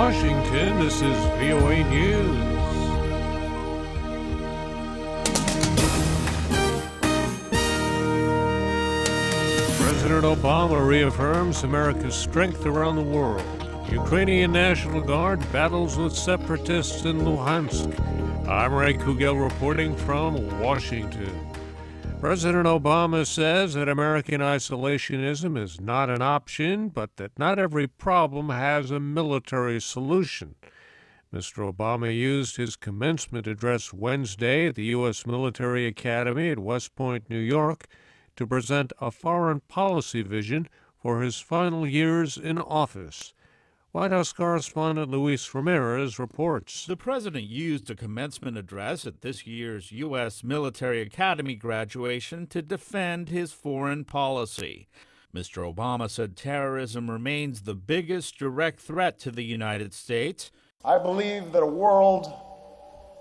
Washington, this is VOA News. President Obama reaffirms America's strength around the world. Ukrainian National Guard battles with separatists in Luhansk. I'm Ray Kouguell reporting from Washington. President Obama says that American isolationism is not an option, but that not every problem has a military solution. Mr. Obama used his commencement address Wednesday at the U.S. Military Academy at West Point, New York, to present a foreign policy vision for his final years in office. White House correspondent Luis Ramirez reports. The president used a commencement address at this year's U.S. Military Academy graduation to defend his foreign policy. Mr. Obama said terrorism remains the biggest direct threat to the United States. I believe that a world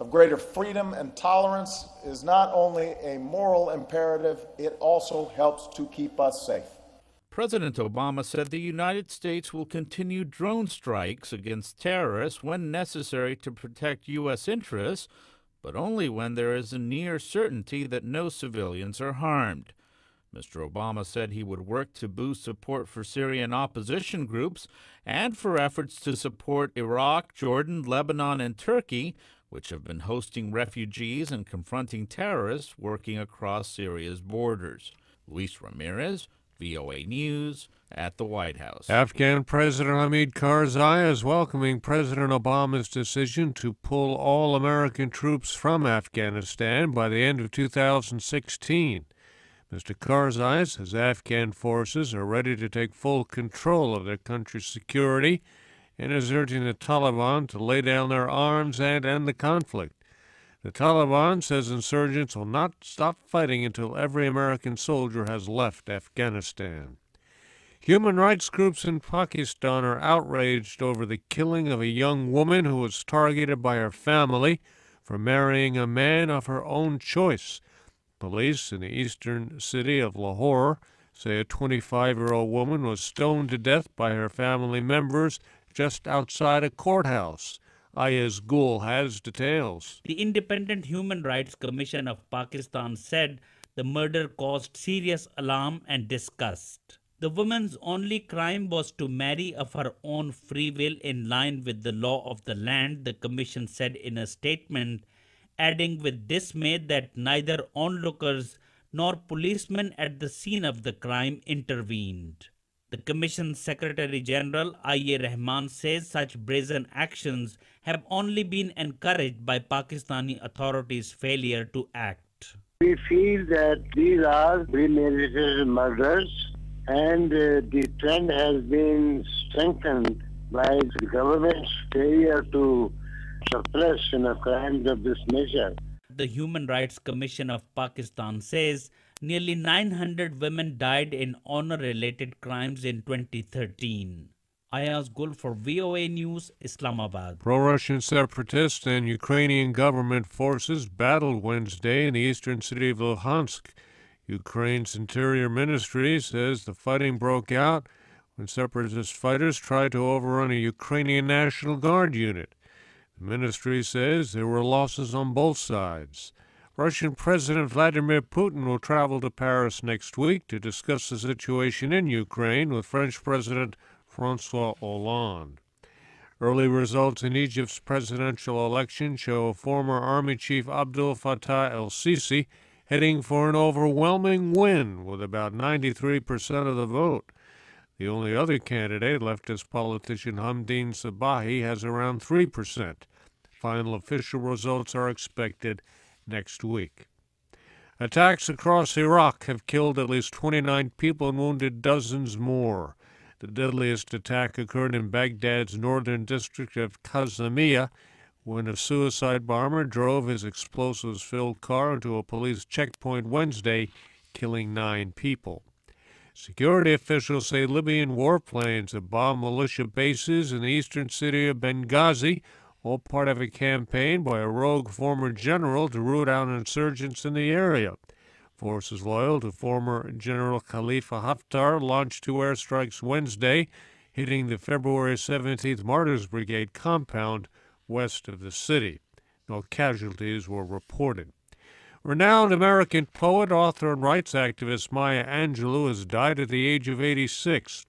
of greater freedom and tolerance is not only a moral imperative, it also helps to keep us safe. President Obama said the United States will continue drone strikes against terrorists when necessary to protect U.S. interests, but only when there is a near certainty that no civilians are harmed. Mr. Obama said he would work to boost support for Syrian opposition groups and for efforts to support Iraq, Jordan, Lebanon, and Turkey, which have been hosting refugees and confronting terrorists working across Syria's borders. Luis Ramirez, VOA News at the White House. Afghan President Hamid Karzai is welcoming President Obama's decision to pull all American troops from Afghanistan by the end of 2016. Mr. Karzai says Afghan forces are ready to take full control of their country's security and is urging the Taliban to lay down their arms and end the conflict. The Taliban says insurgents will not stop fighting until every American soldier has left Afghanistan. Human rights groups in Pakistan are outraged over the killing of a young woman who was targeted by her family for marrying a man of her own choice. Police in the eastern city of Lahore say a 25-year-old woman was stoned to death by her family members just outside a courthouse. Ayaz Gul has details. The Independent Human Rights Commission of Pakistan said the murder caused serious alarm and disgust. The woman's only crime was to marry of her own free will in line with the law of the land, the commission said in a statement, adding with dismay that neither onlookers nor policemen at the scene of the crime intervened. The Commission's Secretary General I.A. Rahman says such brazen actions have only been encouraged by Pakistani authorities' failure to act. We feel that these are premeditated murders and the trend has been strengthened by the government's failure to suppress crimes of this nature. The Human Rights Commission of Pakistan says nearly 900 women died in honor-related crimes in 2013. Ayaz Gul for VOA News, Islamabad. Pro-Russian separatists and Ukrainian government forces battled Wednesday in the eastern city of Luhansk. Ukraine's Interior Ministry says the fighting broke out when separatist fighters tried to overrun a Ukrainian National Guard unit. The ministry says there were losses on both sides. Russian President Vladimir Putin will travel to Paris next week to discuss the situation in Ukraine with French President François Hollande. Early results in Egypt's presidential election show former Army Chief Abdel Fattah el-Sisi heading for an overwhelming win with about 93% of the vote. The only other candidate, leftist politician Hamdin Sabahi, has around 3%. Final official results are expected next week. Attacks across Iraq have killed at least 29 people and wounded dozens more. The deadliest attack occurred in Baghdad's northern district of Kazamiya when a suicide bomber drove his explosives-filled car into a police checkpoint Wednesday, killing 9 people. Security officials say Libyan warplanes have bombed militia bases in the eastern city of Benghazi, all part of a campaign by a rogue former general to root out insurgents in the area. Forces loyal to former General Khalifa Haftar launched 2 airstrikes Wednesday, hitting the February 17th Martyrs Brigade compound west of the city. No casualties were reported. Renowned American poet, author, and rights activist Maya Angelou has died at the age of 86.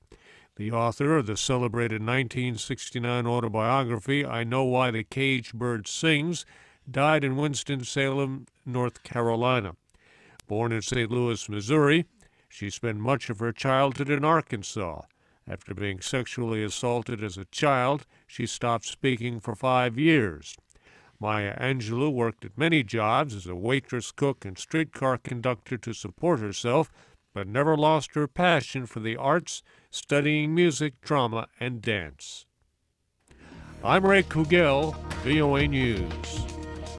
The author of the celebrated 1969 autobiography, I Know Why the Caged Bird Sings, died in Winston-Salem, North Carolina. Born in St. Louis, Missouri, she spent much of her childhood in Arkansas. After being sexually assaulted as a child, she stopped speaking for 5 years. Maya Angelou worked at many jobs as a waitress, cook, and streetcar conductor to support herself, but never lost her passion for the arts, studying music, drama, and dance. I'm Ray Kouguell, VOA News.